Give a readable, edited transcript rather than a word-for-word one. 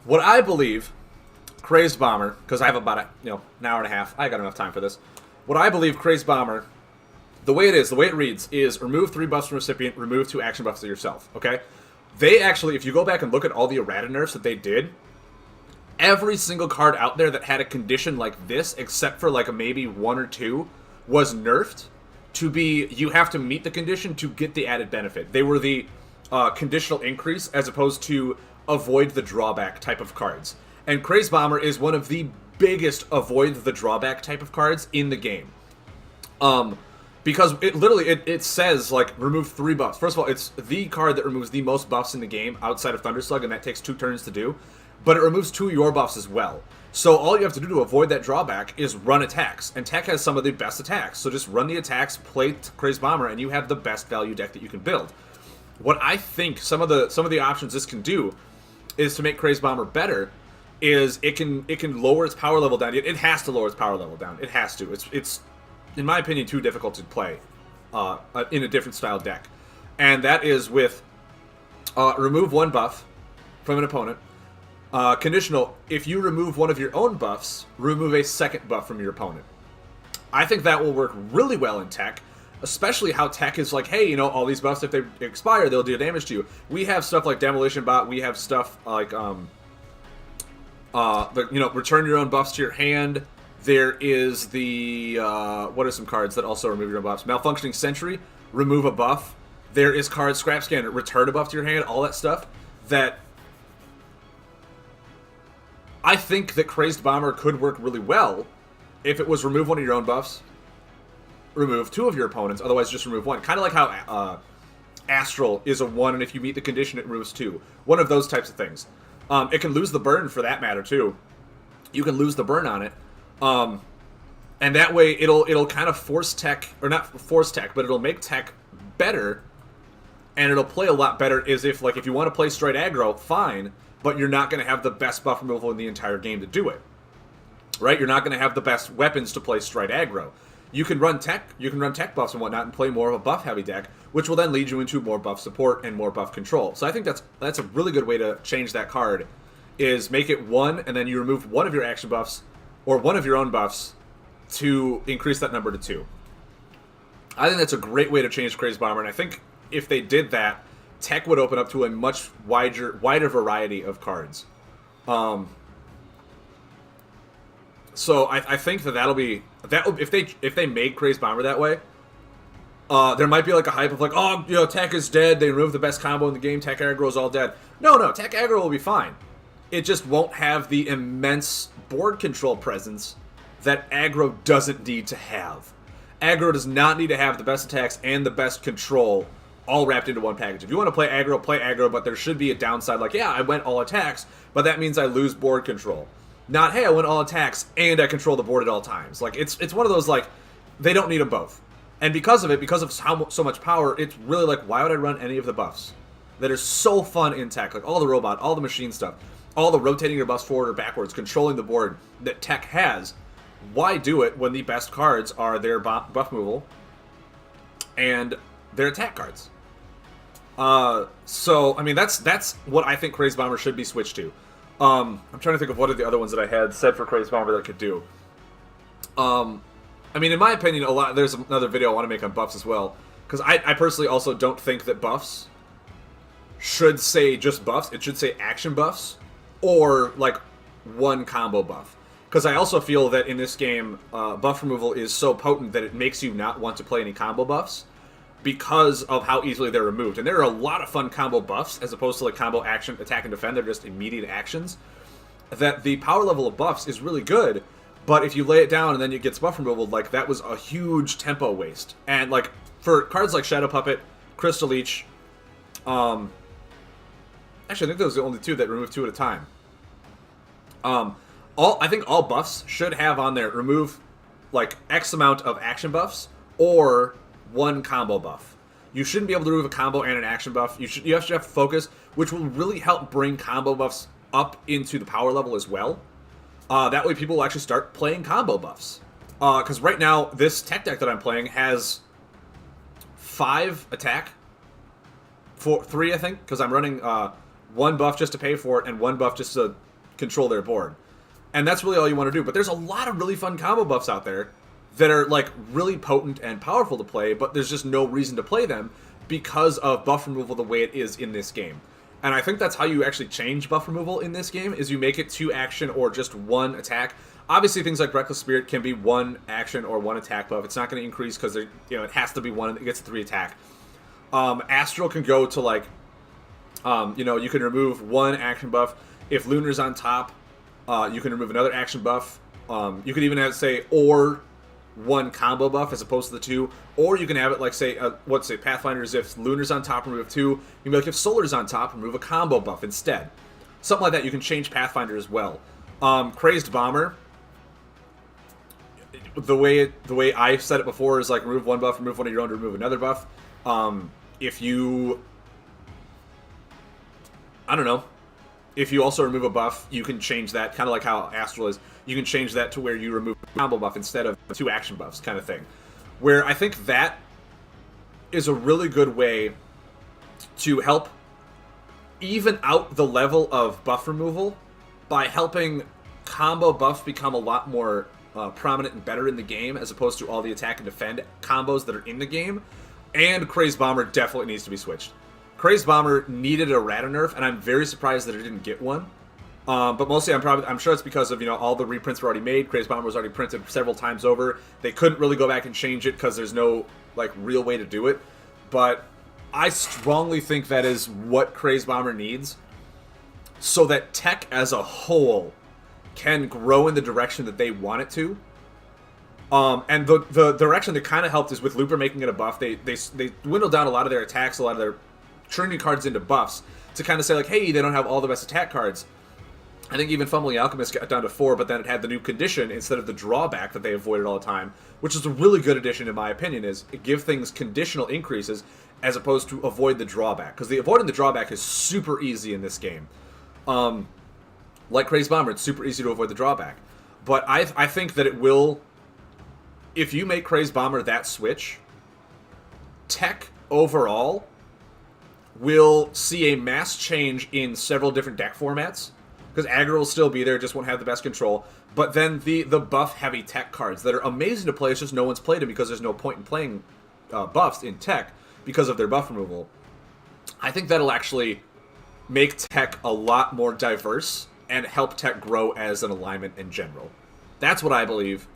What I believe, Crazed Bomber, because I have about an hour and a half. I got enough time for this. What I believe, Crazed Bomber, the way it reads, is remove 3 buffs from recipient, remove 2 action buffs to yourself. Okay, they actually, if you go back and look at all the errata nerfs that they did, every single card out there that had a condition like this, except for like maybe 1 or 2, was nerfed to be you have to meet the condition to get the added benefit. They were the conditional increase as opposed to avoid the drawback type of cards. And Crazed Bomber is one of the biggest avoid the drawback type of cards in the game. Because it literally, it says, like, remove 3 buffs. First of all, it's the card that removes the most buffs in the game outside of Thunderslug, and that takes 2 turns to do. But it removes 2 of your buffs as well. So all you have to do to avoid that drawback is run attacks. And Tech has some of the best attacks. So just run the attacks, play Crazed Bomber, and you have the best value deck that you can build. What I think some of the options this can do is to make Crazed Bomber better is it can lower its power level down. It has to lower its power level down. It has to. It's in my opinion, too difficult to play in a different style deck. And that is with remove 1 buff from an opponent. Conditional, if you remove 1 of your own buffs, remove a 2nd buff from your opponent. I think that will work really well in Tech, especially how Tech is like, hey, all these buffs, if they expire, they'll do damage to you. We have stuff like Demolition Bot, we have stuff like, return your own buffs to your hand. There is the, what are some cards that also remove your own buffs? Malfunctioning Sentry, remove a buff. There is cards, Scrap Scanner, return a buff to your hand, all that stuff. That I think that Crazed Bomber could work really well if it was remove 1 of your own buffs, remove 2 of your opponents, otherwise just remove 1. Kind of like how Astral is a 1, and if you meet the condition, it removes 2. One of those types of things. It can lose the burn for that matter, too. You can lose the burn on it. And that way it'll kind of force Tech, or not force Tech, but it'll make Tech better, and it'll play a lot better as if you want to play straight aggro, fine, but you're not going to have the best buff removal in the entire game to do it. Right? You're not going to have the best weapons to play straight aggro. You can run Tech buffs and whatnot and play more of a buff-heavy deck, which will then lead you into more buff support and more buff control. So I think that's a really good way to change that card, is make it 1, and then you remove 1 of your action buffs, or 1 of your own buffs, to increase that number to 2. I think that's a great way to change Crazed Bomber, and I think if they did that, Tech would open up to a much wider variety of cards. So I think that'll be if they made Crazed Bomber that way, there might be like a hype of like, oh, Tech is dead. They removed the best combo in the game. Tech aggro is all dead. No, Tech aggro will be fine. It just won't have the immense board control presence that aggro doesn't need to have. Aggro does not need to have the best attacks and the best control all wrapped into one package. If you want to play aggro, but there should be a downside like, yeah, I went all attacks, but that means I lose board control. Not, hey, I went all attacks and I control the board at all times. Like, it's one of those, like, they don't need them both. And because of so much power, it's really like, why would I run any of the buffs that are so fun in Tech? Like, all the robot, all the machine stuff, all the rotating your buffs forward or backwards, controlling the board that Tech has. Why do it when the best cards are their buff removal and their attack cards? So, I mean, that's what I think Crazed Bomber should be switched to. I'm trying to think of what are the other ones that I had said for Crazed Bomber that it could do. I mean, in my opinion, there's another video I want to make on buffs as well, because I personally also don't think that buffs should say just buffs. It should say action buffs, or like 1 combo buff. Because I also feel that in this game, buff removal is so potent that it makes you not want to play any combo buffs, because of how easily they're removed. And there are a lot of fun combo buffs, as opposed to like combo action, attack and defend. They're just immediate actions. That the power level of buffs is really good, but if you lay it down and then it gets buff removal, like, that was a huge tempo waste. And like, for cards like Shadow Puppet, Crystal Leech, actually I think those are the only 2 that remove 2 at a time. I think all buffs should have on there remove like X amount of action buffs or 1 combo buff. You shouldn't be able to remove a combo and an action buff. You have to have focus, which will really help bring combo buffs up into the power level as well. That way people will actually start playing combo buffs. Because right now, this Tech deck that I'm playing has 5 attack. 3, I think, because I'm running 1 buff just to pay for it and 1 buff just to control their board. And that's really all you want to do. But there's a lot of really fun combo buffs out there that are like really potent and powerful to play, but there's just no reason to play them because of buff removal the way it is in this game. And I think that's how you actually change buff removal in this game, is you make it 2 action or just 1 attack. Obviously, things like Reckless Spirit can be 1 action or 1 attack buff. It's not going to increase because it has to be 1. It gets a 3 attack. Astral can go to like, you can remove 1 action buff. If Lunar's on top, you can remove another action buff. You could even have, say, or 1 combo buff as opposed to the 2. Or you can have it like, say, Pathfinder's, if Lunar's on top, remove 2. You can be like, if Solar's on top, remove a combo buff instead. Something like that. You can change Pathfinder as well. Crazed Bomber, the way I said it before is like remove 1 buff, remove 1 of your own to remove another buff. If you also remove a buff, you can change that, kind of like how Astral is. You can change that to where you remove a combo buff instead of 2 action buffs, kind of thing. Where I think that is a really good way to help even out the level of buff removal by helping combo buffs become a lot more prominent and better in the game, as opposed to all the attack and defend combos that are in the game. And Crazed Bomber definitely needs to be switched. Crazed Bomber needed a Rata nerf, and I'm very surprised that it didn't get one. But mostly, I'm sure it's because of all the reprints were already made. Crazed Bomber was already printed several times over. They couldn't really go back and change it because there's no real way to do it. But I strongly think that is what Crazed Bomber needs, so that tech as a whole can grow in the direction that they want it to. And the direction that kind of helped is with Looper making it a buff. They dwindled down a lot of their attacks, a lot of their turning cards into buffs, to kind of say like, hey, they don't have all the best attack cards. I think even Fumbling Alchemist got down to 4, but then it had the new condition instead of the drawback that they avoided all the time, which is a really good addition in my opinion, is it give things conditional increases as opposed to avoid the drawback. Because the avoiding the drawback is super easy in this game. Like Crazed Bomber, it's super easy to avoid the drawback. But I think that it will, if you make Crazed Bomber that switch, tech overall will see a mass change in several different deck formats. Because aggro will still be there, just won't have the best control. But then the buff-heavy tech cards that are amazing to play, it's just no one's played them because there's no point in playing buffs in tech because of their buff removal. I think that'll actually make tech a lot more diverse and help tech grow as an alignment in general. That's what I believe.